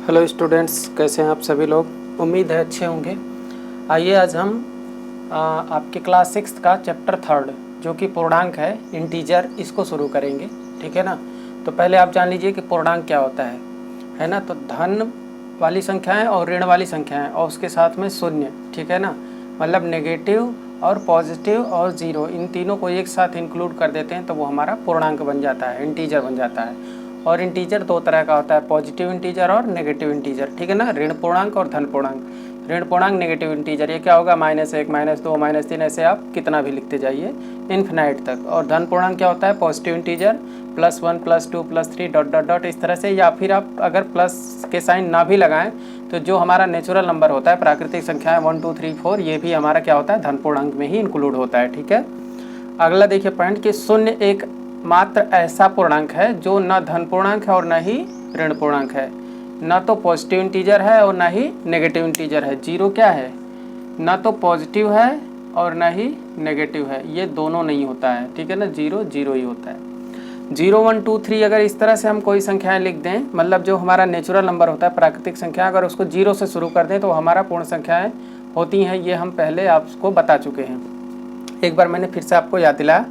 Hello students, कैसे हैं आप सभी लोग। उम्मीद है अच्छे होंगे। आइए आज हम आपके क्लास 6 का चैप्टर 3 जो कि पूर्णांक है, इंटीजर, इसको शुरू करेंगे। ठीक है ना। तो पहले आप जान लीजिए कि पूर्णांक क्या होता है ना। तो धन वाली संख्याएं और ऋण वाली संख्याएं और उसके साथ में शून्य। ठीक है ना। मतलब नेगेटिव और पॉजिटिव और ज़ीरो, इन तीनों को एक साथ इंक्लूड कर देते हैं तो वो हमारा पूर्णांक बन जाता है, इंटीजर बन जाता है। और इंटीजर दो तरह का होता है, पॉजिटिव इंटीजर और नेगेटिव इंटीजर। ठीक है ना। ऋण पूर्णांक और धन पूर्णांक। ऋण पूर्णांक नेगेटिव इंटीजर, ये क्या होगा, -1, -2, -3, ऐसे आप कितना भी लिखते जाइए इन्फिनाइट तक। और धन पूर्णांक क्या होता है, positive integer, +1 +2 +3 dot dot dot इस तरह से। या फिर आप अगर प्लस के साइन ना भी लगाएं तो जो हमारा नेचुरल नंबर होता है, प्राकृतिक संख्या है 1 2 3 4, ये भी हमारा क्या होता है, धन पूर्णांक में ही इंक्लूड होता है। ठीक है। अगला देखिए पॉइंट कि शून्य एक मात्र ऐसा पूर्णांक है जो न धन पूर्णांक है और न ही ऋण पूर्णांक है, न तो पॉजिटिव इंटीजर है और न ही नेगेटिव इंटीजर है। जीरो क्या है, न तो पॉजिटिव है और न ही नेगेटिव है, ये दोनों नहीं होता है। ठीक है ना। जीरो जीरो ही होता है। 0 1 2 3 अगर इस तरह से हम कोई संख्याएं लिख दें, मतलब जो हमारा नेचुरल नंबर होता है, प्राकृतिक संख्या, अगर उसको 0 से शुरू कर दें तो हमारा पूर्ण संख्याएं होती हैं। ये हम पहले आपको बता चुके हैं, एक बार मैंने फिर से आपको याद दिलाया।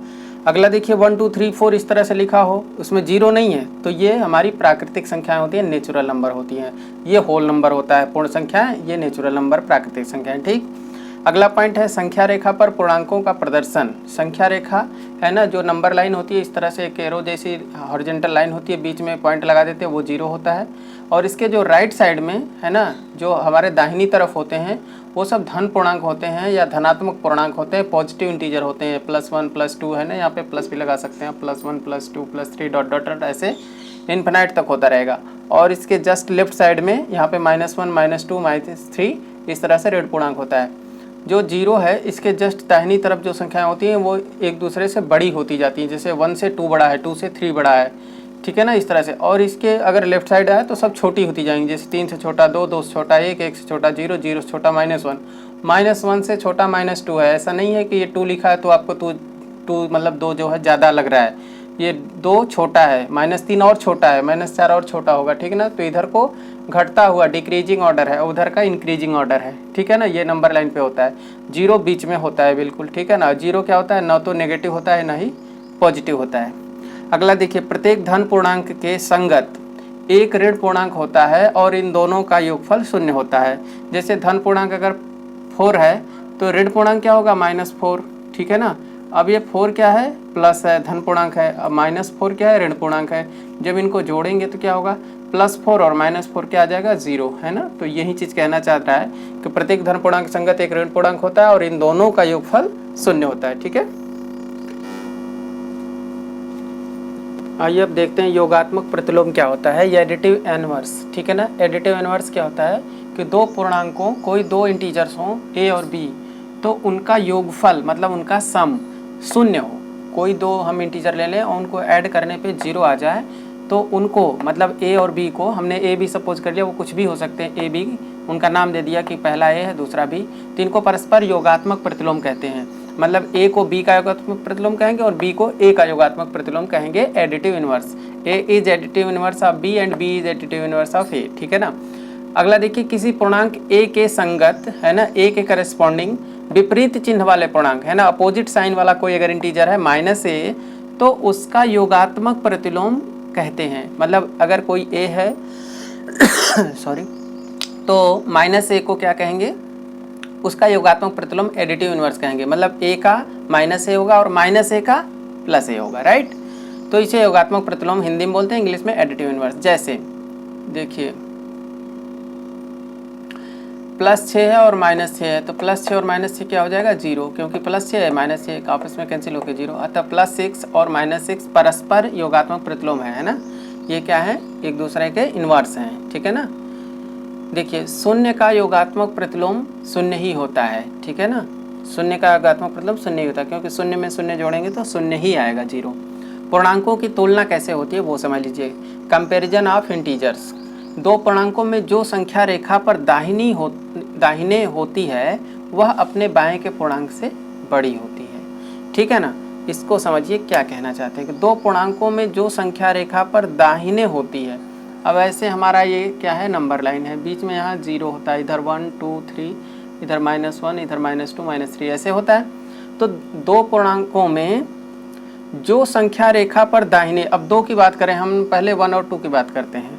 अगला देखिए 1 2 3 4 इस तरह से लिखा हो, उसमें 0 नहीं है तो ये हमारी प्राकृतिक संख्याएं होती हैं, नेचुरल नंबर होती हैं। ये होल नंबर होता है, पूर्ण संख्याएं, ये नेचुरल नंबर, प्राकृतिक संख्याएं। ठीक। अगला पॉइंट है संख्या रेखा पर पूर्णांकों का प्रदर्शन। संख्या रेखा है ना, जो नंबर लाइन होती है, इस तरह से एक एरो जैसी हॉरिजॉन्टल लाइन होती है, बीच में पॉइंट लगा देते हैं, वो 0 होता है। और इसके जो राइट साइड में है ना, जो हमारे दाहिनी तरफ होते हैं, वो सब धन पूर्णांक होते हैं या धनात्मक पूर्णांक होते हैं, पॉजिटिव इंटीजर होते हैं। +1 +2 है ना, यहाँ पे प्लस भी लगा सकते हैं, +1 +2 +3 डॉट डॉट डॉट ऐसे इन्फिनाइट तक होता रहेगा। और इसके जस्ट लेफ्ट साइड में यहाँ पे -1 -2 -3 इस तरह से ऋण पूर्णांक होता है। जो 0 है, इसके जस्ट दाहिनी तरफ जो संख्याएं होती हैं वो एक दूसरे से बड़ी होती जाती हैं, जैसे 1 से 2 बड़ा है, 2 से 3 बड़ा है। ठीक है ना, इस तरह से। और इसके अगर लेफ्ट साइड है तो सब छोटी होती जाएंगी, जैसे 3 से छोटा 2, 2 से छोटा 1, 1 से छोटा 0, 0 से छोटा -1, -1 से छोटा -2 है। ऐसा नहीं है कि ये 2 लिखा है तो आपको 2 मतलब 2 जो है ज़्यादा लग रहा है, ये 2 छोटा है, -3 और छोटा है, -4 और छोटा होगा। ठीक है ना। तो इधर को घटता हुआ डिक्रीजिंग ऑर्डर है, उधर का इंक्रीजिंग ऑर्डर है। ठीक है ना। ये नंबर लाइन पे होता है। 0 बीच में होता है बिल्कुल। ठीक है ना। 0 क्या होता है, न तो नेगेटिव होता है न ही पॉजिटिव होता है। अगला देखिए, प्रत्येक धन पूर्णांक के संगत एक ऋण पूर्णांक होता है और इन दोनों का योगफल 0 होता है। जैसे धन पूर्णांक अगर 4 है तो ऋण पूर्णांक क्या होगा, -4। ठीक है ना। अब ये 4 क्या है, प्लस है, धन पूर्णांक है। अब -4 क्या है, ऋण पूर्णांक है। जब इनको जोड़ेंगे तो क्या होगा, +4 और -4 क्या आ जाएगा, 0 है ना। तो यही चीज़ कहना चाहता है कि प्रत्येक धन पूर्णांक संगत एक ऋण पूर्णांक होता है और इन दोनों का योगफल 0 होता है। ठीक है। आइए अब देखते हैं योगात्मक प्रतिलोम क्या होता है, या एडिटिव इनवर्स। ठीक है ना। एडिटिव इनवर्स क्या होता है कि दो पूर्णांकों, कोई दो इंटीजर्स हों a और b, तो उनका योगफल मतलब उनका सम 0 हो। कोई दो हम इंटीजर ले लें और उनको ऐड करने पे 0 आ जाए तो उनको, मतलब a और b को, हमने a b सपोज कर लिया, वो कुछ भी हो सकते हैं, a b उनका नाम दे दिया कि पहला a है दूसरा b, तो इनको परस्पर योगात्मक प्रतिलोम कहते हैं। मतलब a को b का योगात्मक प्रतिलोम कहेंगे और b को a का योगात्मक प्रतिलोम कहेंगे, additive inverse. a is additive inverse of b and b is additive inverse of a। ठीक है ना। अगला देखिए, किसी पूर्णांक a के संगत है ना, a के करस्पॉन्डिंग विपरीत चिन्ह वाले पूर्णांक है ना, अपोजिट साइन वाला कोई अगर इंटीजर है -a, तो उसका योगात्मक प्रतिलोम कहते हैं। मतलब अगर कोई a है सॉरी, तो -a को क्या कहेंगे, उसका योगात्मक प्रतिलोम एडिटिव इनवर्स कहेंगे। मतलब a का -a होगा और -a का +a होगा, राइट। तो इसे योगात्मक प्रतिलोम हिंदी में बोलते हैं, इंग्लिश में एडिटिव इनवर्स। जैसे देखिए +6 है और -6 है, तो +6 और -6 क्या हो जाएगा, 0, क्योंकि +6 है -6 आपस में कैंसिल होकर 0। अतः +6 और -6 परस्पर योगात्मक प्रतिलोम है ना। ये क्या है, एक दूसरे के इनवर्स हैं। ठीक है ना। देखिए, शून्य का योगात्मक प्रतिलोम 0 ही होता है। ठीक है ना। शून्य का योगात्मक प्रतिलोम 0 ही होता है, क्योंकि 0 में 0 जोड़ेंगे तो 0 ही आएगा, 0। पूर्णांकों की तुलना कैसे होती है वो समझ लीजिए। Comparison of integers. दो पूर्णांकों में जो संख्या रेखा पर दाहिने होती है वह अपने बाएं के पूर्णांक से बड़ी होती है। ठीक है ना। इसको समझिए क्या कहना चाहते हैं कि दो पूर्णांकों में जो संख्या रेखा पर दाहिने होती है अब ऐसे हमारा ये क्या है, नंबर लाइन है, बीच में यहाँ 0 होता है, इधर 1 2 3, इधर -1, इधर -2 -3 ऐसे होता है। तो दो पूर्णांकों में जो संख्या रेखा पर दाहिने, अब 2 की बात करें हम, पहले 1 और 2 की बात करते हैं,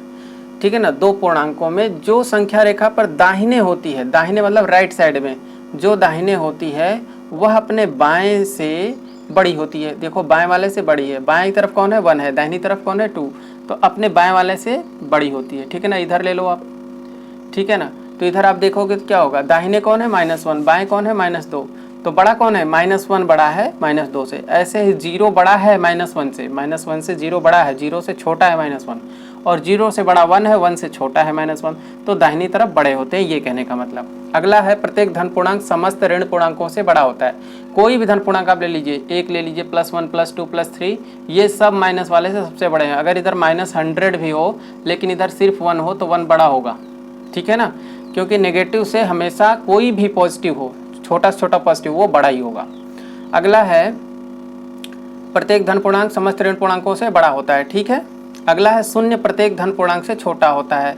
ठीक है ना। दो पूर्णांकों में जो संख्या रेखा पर दाहिने होती है, दाहिने मतलब राइट साइड में जो दाहिने होती है वह अपने बाएं से बड़ी होती है। देखो बाएं वाले से बड़ी है, बाएं तरफ कौन है 1 है, दाहिनी तरफ कौन है 2, तो अपने बाएं वाले से बड़ी होती है, ठीक है ना। इधर ले लो आप, ठीक है ना। तो इधर आप देखोगे तो क्या होगा, दाहिने कौन है -1, बाएं कौन है -2, तो बड़ा कौन है, -1 बड़ा है -2 से। ऐसे ही 0 बड़ा है -1 से, -1 से 0 बड़ा है, 0 से छोटा है -1, और 0 से बड़ा 1 है, 1 से छोटा है -1, तो दाहिनी तरफ बड़े होते हैं, ये कहने का मतलब। अगला है प्रत्येक धन पूर्णांक समस्त ऋण पूर्णांकों से बड़ा होता है। कोई भी धन पूर्णांक आप ले लीजिए, 1 ले लीजिए, +1 +2 +3, ये सब माइनस वाले से सबसे बड़े हैं। अगर इधर -100 भी हो लेकिन इधर सिर्फ 1 हो तो 1 बड़ा होगा, ठीक है ना, क्योंकि नेगेटिव से हमेशा कोई भी पॉजिटिव हो, छोटा से छोटा पॉजिटिव, वो बड़ा ही होगा। अगला है प्रत्येक धन पूर्णांक समस्त ऋण पूर्णांकों से बड़ा होता है, ठीक है। अगला है शून्य प्रत्येक धन पूर्णांक से छोटा होता है।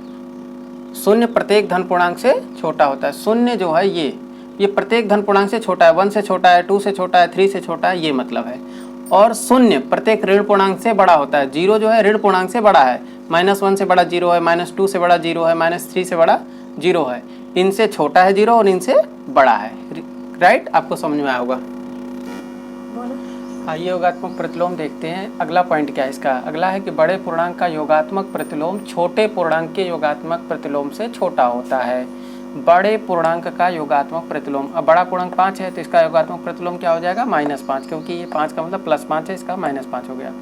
शून्य प्रत्येक धन पूर्णांक से छोटा होता है। शून्य जो है ये प्रत्येक धन पूर्णांक से छोटा है, 1 से छोटा है, 2 से छोटा है, 3 से छोटा है, ये मतलब है। और शून्य प्रत्येक ऋण पूर्णांक से बड़ा होता है। 0 जो है ऋण पूर्णांक से बड़ा है, -1 से बड़ा 0 है, -2 से बड़ा 0 है, -3 से बड़ा 0 है, इनसे छोटा है 0 और इनसे बड़ा है, राइट। आपको समझ में आया होगा। आइए योगात्मक प्रतिलोम देखते हैं। अगला पॉइंट क्या है इसका, अगला है कि बड़े पूर्णांक का योगात्मक प्रतिलोम छोटे पूर्णांक के योगात्मक प्रतिलोम से छोटा होता है। बड़े पूर्णांक का योगात्मक प्रतिलोम, अब बड़ा पूर्णांक 5 है तो इसका योगात्मक प्रतिलोम क्या हो जाएगा, -5, क्योंकि ये 5 का मतलब +5 है, इसका -5 हो गया।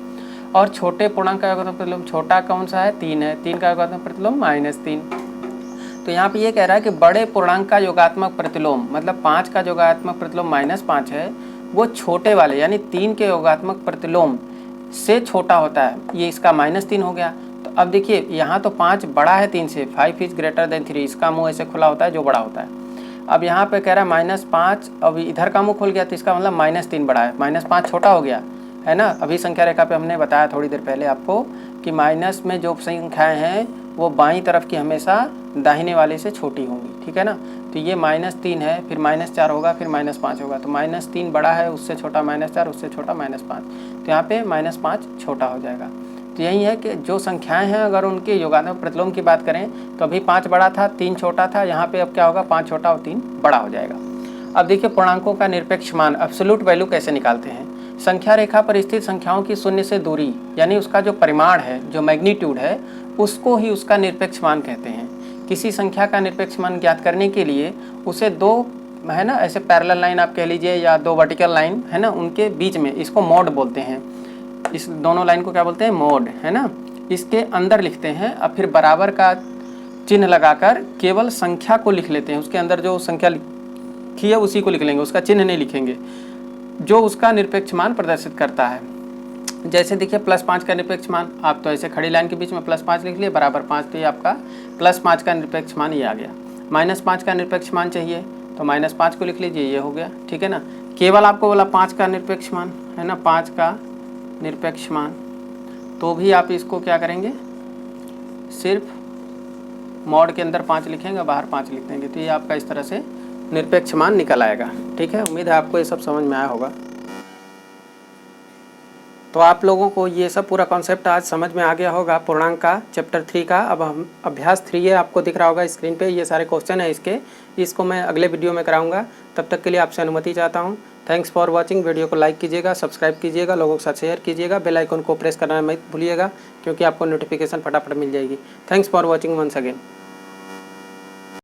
और छोटे पूर्णांक का योगात्मक प्रतिलोम छोटा कौन सा है, 3 है, 3 का योगात्मक प्रतिलोम -3। तो यहाँ पे ये कह रहा है कि बड़े पूर्णांक का योगात्मक प्रतिलोम मतलब 5 का योगात्मक प्रतिलोम -5 है, वो छोटे वाले यानी 3 के योगात्मक प्रतिलोम से छोटा होता है। ये इसका -3 हो गया। तो अब देखिए यहाँ तो 5 बड़ा है 3 से, 5 इज ग्रेटर देन 3, इसका मुंह ऐसे खुला होता है जो बड़ा होता है। अब यहाँ पे कह रहा है -5, अब इधर का मुंह खुल गया तो इसका मतलब -3 बड़ा है, -5 छोटा हो गया है ना। अभी संख्या रेखा पे हमने बताया थोड़ी देर पहले आपको कि माइनस में जो संख्याएँ हैं वो बाईं तरफ की हमेशा दाहिने वाले से छोटी होंगी, ठीक है ना। तो ये -3 है, फिर -4 होगा, फिर -5 होगा, तो -3 बड़ा है, उससे छोटा -4, उससे छोटा -5, तो यहाँ पे -5 छोटा हो जाएगा। तो यही है कि जो संख्याएं हैं अगर उनके योगात्मक प्रतिलोम की बात करें तो अभी 5 बड़ा था 3 छोटा था, यहाँ पे अब क्या होगा 5 छोटा और 3 बड़ा हो जाएगा। अब देखिए पूर्णांकों का निरपेक्ष मान एब्सोल्यूट वैल्यू कैसे निकालते हैं। संख्या रेखा पर स्थित संख्याओं की शून्य से दूरी यानी उसका जो परिमाण है, जो मैग्नीट्यूड है, उसको ही उसका निरपेक्ष मान कहते हैं। किसी संख्या का निरपेक्ष मान ज्ञात करने के लिए उसे दो है ना ऐसे पैरेलल लाइन आप कह लीजिए या दो वर्टिकल लाइन है ना, उनके बीच में, इसको मोड बोलते हैं, इस दोनों लाइन को क्या बोलते हैं, मोड, है ना। इसके अंदर लिखते हैं और फिर बराबर का चिन्ह लगाकर केवल संख्या को लिख लेते हैं। उसके अंदर जो संख्या लिखी है उसी को लिख लेंगे, उसका चिन्ह नहीं लिखेंगे, जो उसका निरपेक्ष मान प्रदर्शित करता है। जैसे देखिए +5 का निरपेक्ष मान, आप तो ऐसे खड़ी लाइन के बीच में +5 लिख लिए, बराबर 5, तो ये आपका +5 का निरपेक्ष मान ये आ गया। -5 का निरपेक्ष मान चाहिए तो -5 को लिख लीजिए, ये हो गया, ठीक है ना। केवल आपको बोला 5 का निरपेक्ष मान है ना, 5 का निरपेक्ष मान, तो भी आप इसको क्या करेंगे, सिर्फ मॉड के अंदर 5 लिखेंगे, बाहर 5 लिख देंगे, तो ये आपका इस तरह से निरपेक्ष मान निकल आएगा, ठीक है। उम्मीद है आपको ये सब समझ में आया होगा। तो आप लोगों को ये सब पूरा कॉन्सेप्ट आज समझ में आ गया होगा पूर्णांक का चैप्टर 3 का। अब हम अभ्यास 3 है, आपको दिख रहा होगा स्क्रीन पे, ये सारे क्वेश्चन है इसको मैं अगले वीडियो में कराऊंगा। तब तक के लिए आपसे अनुमति चाहता हूँ। Thanks for watching. वीडियो को लाइक कीजिएगा, सब्सक्राइब कीजिएगा, लोगों के साथ शेयर कीजिएगा, बेल आइकन को प्रेस करना मत भूलिएगा क्योंकि आपको नोटिफिकेशन फटाफट मिल जाएगी। Thanks for watching once again.